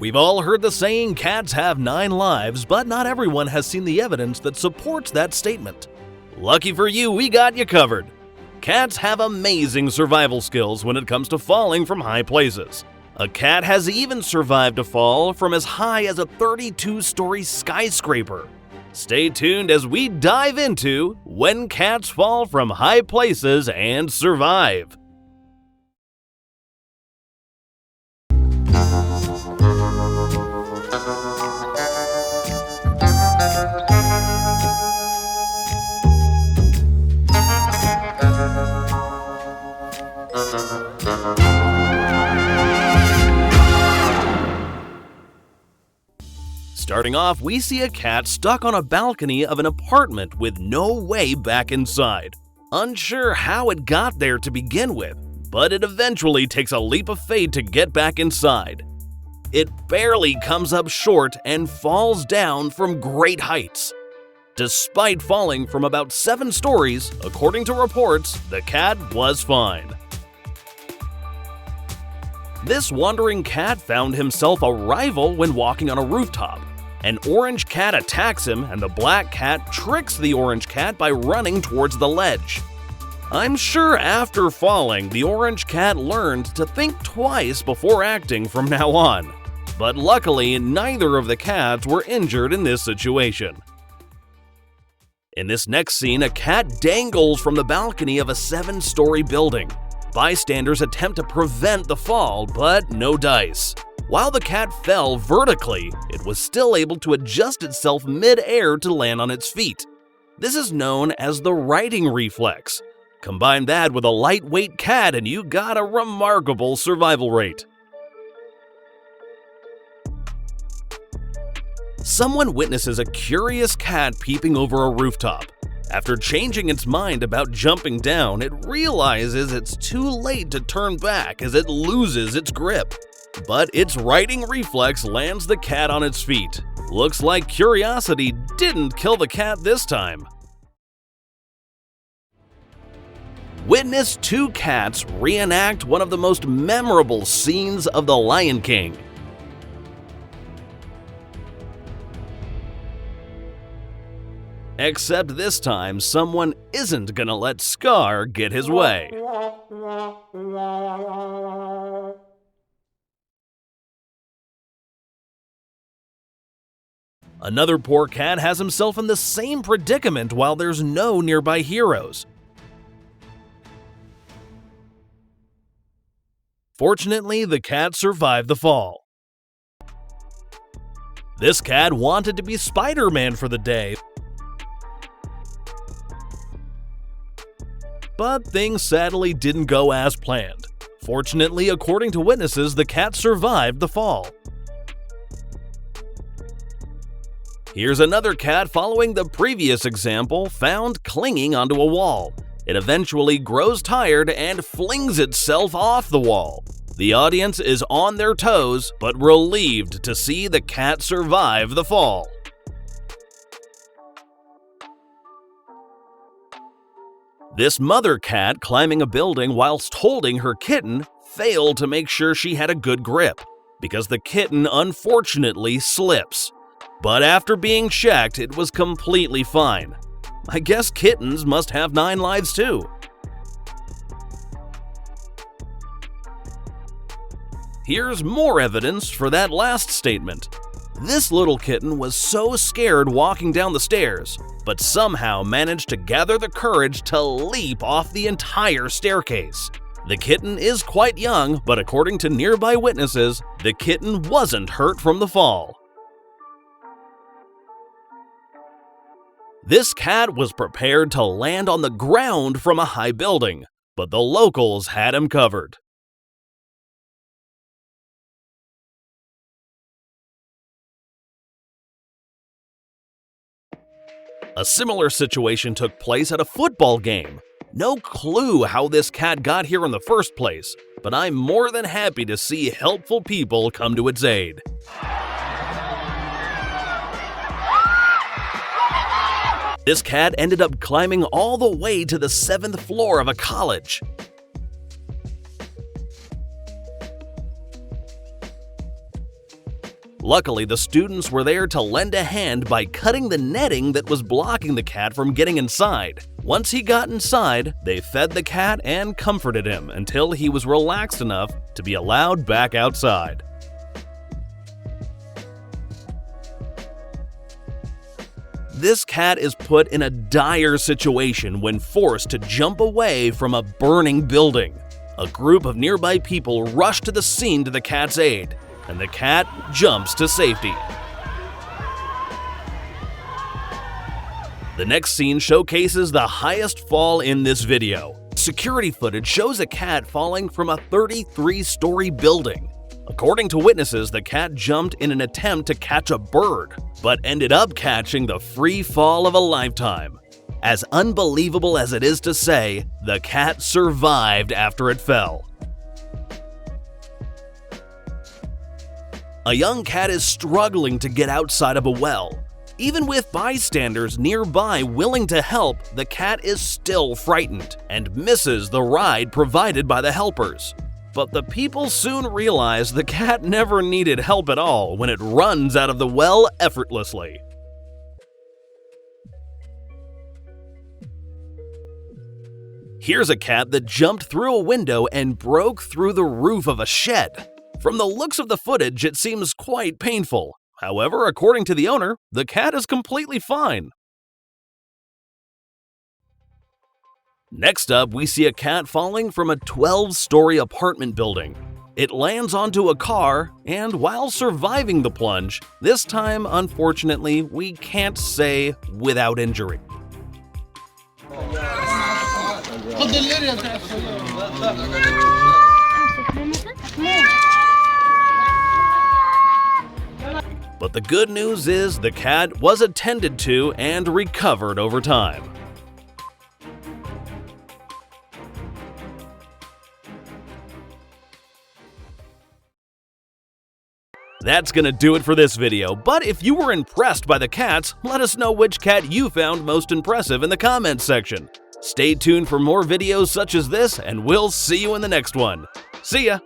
We've all heard the saying cats have 9 lives, but not everyone has seen the evidence that supports that statement. Lucky for you, we got you covered. Cats have amazing survival skills when it comes to falling from high places. A cat has even survived a fall from as high as a 32-story skyscraper. Stay tuned as we dive into when cats fall from high places and survive. Starting off, we see a cat stuck on a balcony of an apartment with no way back inside. Unsure how it got there to begin with, but it eventually takes a leap of faith to get back inside. It barely comes up short and falls down from great heights. Despite falling from about 7 stories, according to reports, the cat was fine. This wandering cat found himself a rival when walking on a rooftop. An orange cat attacks him, and the black cat tricks the orange cat by running towards the ledge. I'm sure after falling, the orange cat learned to think twice before acting from now on. But luckily, neither of the cats were injured in this situation. In this next scene, a cat dangles from the balcony of a 7-story building. Bystanders attempt to prevent the fall, but no dice. While the cat fell vertically, it was still able to adjust itself mid-air to land on its feet. This is known as the righting reflex. Combine that with a lightweight cat and you got a remarkable survival rate. Someone witnesses a curious cat peeping over a rooftop. After changing its mind about jumping down, it realizes it's too late to turn back as it loses its grip. But its righting reflex lands the cat on its feet. Looks like curiosity didn't kill the cat this time. Witness 2 cats reenact one of the most memorable scenes of The Lion King. Except this time, someone isn't gonna let Scar get his way. Another poor cat has himself in the same predicament while there's no nearby heroes. Fortunately, the cat survived the fall. This cat wanted to be Spider-Man for the day, but things sadly didn't go as planned. Fortunately, according to witnesses, the cat survived the fall. Here's another cat following the previous example, found clinging onto a wall. It eventually grows tired and flings itself off the wall. The audience is on their toes, but relieved to see the cat survive the fall. This mother cat climbing a building whilst holding her kitten failed to make sure she had a good grip, because the kitten unfortunately slips. But after being checked, it was completely fine. I guess kittens must have 9 lives too. Here's more evidence for that last statement. This little kitten was so scared walking down the stairs, but somehow managed to gather the courage to leap off the entire staircase. The kitten is quite young, but according to nearby witnesses, the kitten wasn't hurt from the fall. This cat was prepared to land on the ground from a high building, but the locals had him covered. A similar situation took place at a football game. No clue how this cat got here in the first place, but I'm more than happy to see helpful people come to its aid. This cat ended up climbing all the way to the 7th floor of a college. Luckily, the students were there to lend a hand by cutting the netting that was blocking the cat from getting inside. Once he got inside, they fed the cat and comforted him until he was relaxed enough to be allowed back outside. This cat is put in a dire situation when forced to jump away from a burning building. A group of nearby people rush to the scene to the cat's aid, and the cat jumps to safety. The next scene showcases the highest fall in this video. Security footage shows a cat falling from a 33-story building. According to witnesses, the cat jumped in an attempt to catch a bird, but ended up catching the free fall of a lifetime. As unbelievable as it is to say, the cat survived after it fell. A young cat is struggling to get outside of a well. Even with bystanders nearby willing to help, the cat is still frightened and misses the ride provided by the helpers. But the people soon realize the cat never needed help at all when it runs out of the well effortlessly. Here's a cat that jumped through a window and broke through the roof of a shed. From the looks of the footage, it seems quite painful. However, according to the owner, the cat is completely fine. Next up, we see a cat falling from a 12-story apartment building. It lands onto a car, and while surviving the plunge, this time, unfortunately, we can't say without injury. But the good news is the cat was attended to and recovered over time. That's gonna do it for this video, but if you were impressed by the cats, let us know which cat you found most impressive in the comments section. Stay tuned for more videos such as this, and we'll see you in the next one. See ya!